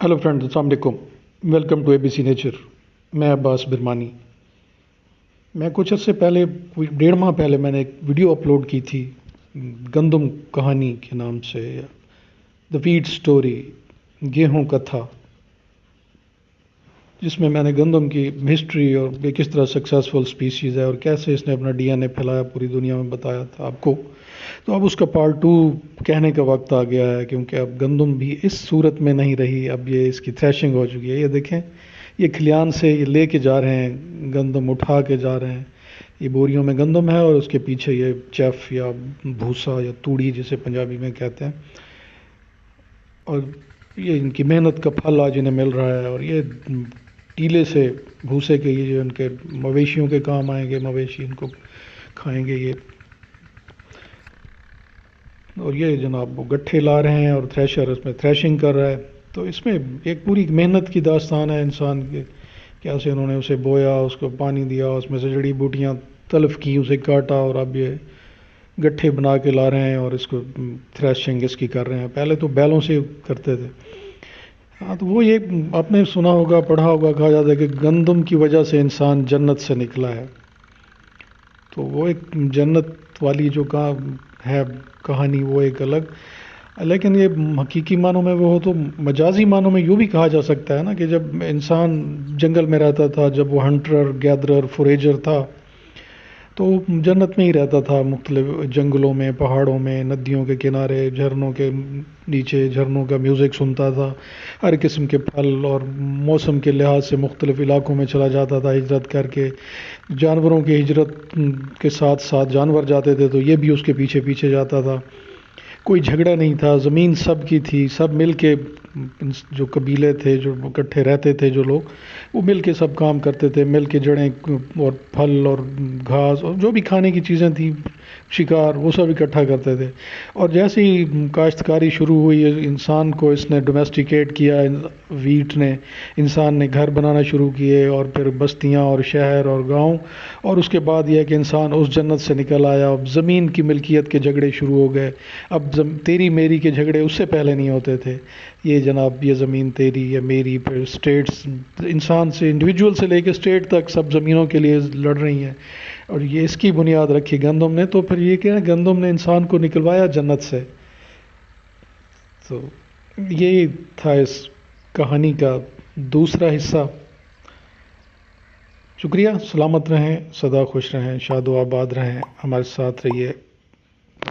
Hello friends, अस्सलाम वालेकुम। Welcome to ABC nature. मैं अब्बास बिरमानी। मैं कुछ अर्से पहले, कोई 1.5 माह पहले, मैंने एक वीडियो अपलोड की थी गंदम कहानी के नाम से, द वीट स्टोरी, गेहूं कथा, जिसमें मैंने गंदम की हिस्ट्री और ये किस तरह सक्सेसफुल स्पीसीज़ है और कैसे इसने अपना डीएनए फैलाया पूरी दुनिया में, बताया था आपको। तो अब उसका पार्ट 2 कहने का वक्त आ गया है, क्योंकि अब गंदम भी इस सूरत में नहीं रही। अब ये इसकी थ्रेशिंग हो चुकी है। ये देखें, ये खलियान से ये लेके जा रहे हैं, गंदम उठा के जा रहे हैं। ये बोरियों में गंदम है और उसके पीछे ये चेफ या भूसा या तूड़ी जिसे पंजाबी में कहते हैं, और ये इनकी मेहनत का फल आज इन्हें मिल रहा है। और ये टीले से भूसे के, ये जो इनके मवेशियों के काम आएंगे, मवेशी इनको खाएंगे ये। और ये जनाब वो गट्ठे ला रहे हैं और थ्रेशर उसमें थ्रेशिंग कर रहा है। तो इसमें एक पूरी मेहनत की दास्तान है इंसान के, कैसे उन्होंने उसे बोया, उसको पानी दिया, उसमें से जड़ी बूटियाँ तलफ की, उसे काटा, और अब ये गट्ठे बना के ला रहे हैं और इसको थ्रेशिंग इसकी कर रहे हैं। पहले तो बैलों से करते थे। हाँ, तो वो ये आपने सुना होगा, पढ़ा होगा, कहा जाता है कि गंदम की वजह से इंसान जन्नत से निकला है। तो वो एक जन्नत वाली जो है कहानी, वो एक अलग। लेकिन ये हकीकी मानों में वो हो, तो मजाजी मानों में यूँ भी कहा जा सकता है ना, कि जब इंसान जंगल में रहता था, जब वो हंटर गैदरर फोरेजर था, तो जन्नत में ही रहता था, मुख्तलिफ जंगलों में, पहाड़ों में, नदियों के किनारे, झरनों के नीचे, झरनों का म्यूज़िक सुनता था, हर किस्म के फल, और मौसम के लिहाज से मुख्तलिफ इलाकों में चला जाता था हिजरत करके। जानवरों की हिजरत के साथ साथ जानवर जाते थे, तो ये भी उसके पीछे पीछे जाता था। कोई झगड़ा नहीं था, ज़मीन सब की थी, सब मिल के, जो कबीले थे, जो इकट्ठे रहते थे, जो लोग, वो मिल के सब काम करते थे, मिल के जड़ें और फल और घास और जो भी खाने की चीज़ें थी, शिकार, वो सब इकट्ठा करते थे। और जैसे ही काश्तकारी शुरू हुई, इंसान को इसने डोमेस्टिकेट किया, वीट ने, इंसान ने घर बनाना शुरू किए, और फिर बस्तियां और शहर और गांव। और उसके बाद यह कि इंसान उस जन्नत से निकल आया। अब ज़मीन की मिल्कियत के झगड़े शुरू हो गए। अब तेरी मेरी के झगड़े उससे पहले नहीं होते थे। ये जनाब, ये ज़मीन तेरी या मेरी, फिर स्टेट्स, इंसान से, इंडिविजुअल से लेकर स्टेट तक सब ज़मीनों के लिए लड़ रही हैं। और ये इसकी बुनियाद रखी गंदम ने। तो फिर ये क्या है, गंदम ने इंसान को निकलवाया जन्नत से। तो ये था इस कहानी का दूसरा हिस्सा। शुक्रिया। सलामत रहें, सदा खुश रहें, शादो आबाद रहें, हमारे साथ रहिए।